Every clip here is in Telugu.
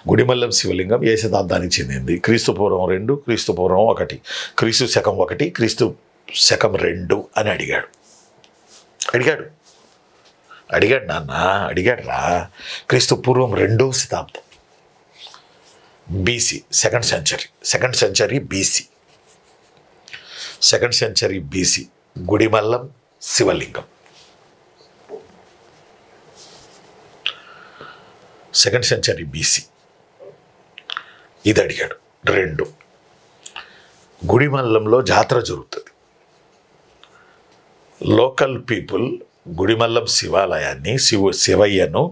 గుడిమల్లం శివలింగం ఏ శతాబ్దానికి చెందింది? క్రీస్తు పూర్వం 2, క్రీస్తు పూర్వం 1, క్రీస్తు శకం 1, క్రీస్తు శకం 2 అని అడిగాడు నాన్న, అడిగాడురా. క్రీస్తు పూర్వం 2వ శతాబ్దం, BC, second century BC Gudimallam శివలింగం. సెకండ్ సెంచరీ బీసీ ఇది అడిగాడు. 2, గుడిమల్లంలో జాతర జరుగుతుంది. లోకల్ పీపుల్ గుడిమల్లం శివాలయాన్ని శివయ్యను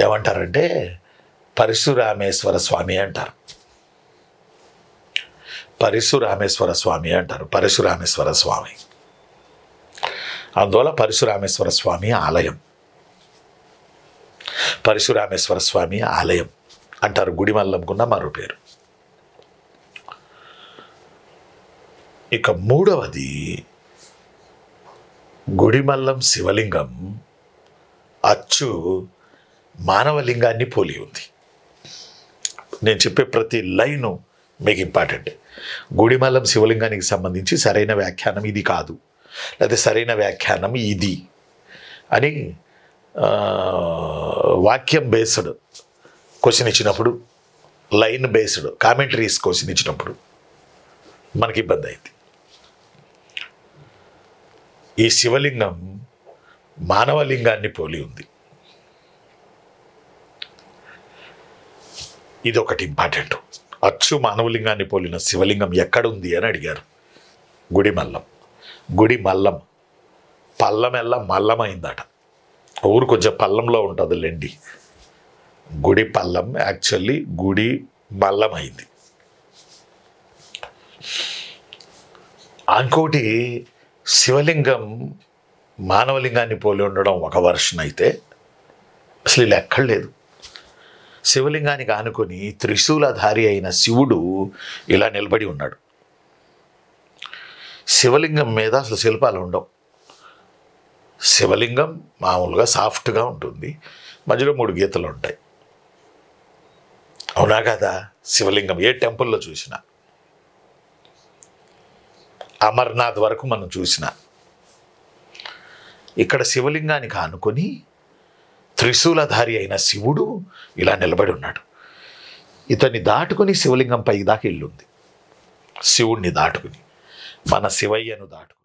ఏమంటారంటే పరశురామేశ్వర స్వామి అంటారు. పరశురామేశ్వర స్వామి. అందువల్ల పరశురామేశ్వర స్వామి ఆలయం అంటారు. గుడిమల్లంకున్న మరో పేరు. ఇక 3వది, గుడిమల్లం శివలింగం అచ్చు మానవలింగాన్ని పోలి ఉంది. నేను చెప్పే ప్రతి లైను మీకు ఇంపార్టెంట్. గుడిమల్లం శివలింగానికి సంబంధించి సరైన వ్యాఖ్యానం ఇది కాదు, లేదా సరైన వ్యాఖ్యానం ఇది అని వాక్యం బేస్డ్ క్వశ్చన్ ఇచ్చినప్పుడు, లైన్ బేస్డ్ కామెంటరీస్ క్వశ్చన్ ఇచ్చినప్పుడు మనకి ఇబ్బంది అయింది. ఈ శివలింగం మానవలింగాన్ని పోలి ఉంది. ఇది ఒకటి ఇంపార్టెంట్. అచ్చు మానవలింగాన్ని పోలిన శివలింగం ఎక్కడుంది అని అడిగారు. గుడిమల్లం పల్లమెల్లా మల్లమైందట. ఊరు కొంచెం పల్లంలో ఉంటుంది లేండి. గుడి పల్లం యాక్చువల్లీ గుడి మల్లమైంది. ఇంకోటి, శివలింగం మానవలింగాన్ని పోలి ఉండడం ఒక వర్షన్ అయితే అసలు ఇలా ఎక్కడ లేదు. శివలింగానికి ఆనుకొని త్రిశూలధారి అయిన శివుడు ఇలా నిలబడి ఉన్నాడు. శివలింగం మీద అసలు శిల్పాలు ఉండవు. శివలింగం మామూలుగా సాఫ్ట్గా ఉంటుంది, మధ్యలో 3 గీతలు ఉంటాయి. అవునా కదా? శివలింగం ఏ టెంపుల్లో చూసినా, అమర్నాథ్ వరకు మనం చూసినా, ఇక్కడ శివలింగానికి ఆనుకొని త్రిశూలధారి అయిన శివుడు ఇలా నిలబడి ఉన్నాడు. ఇతన్ని దాటుకుని శివలింగం పైకి దాకా ఇల్లుంది. శివుణ్ణి దాటుకుని, మన శివయ్యను దాటుకుని.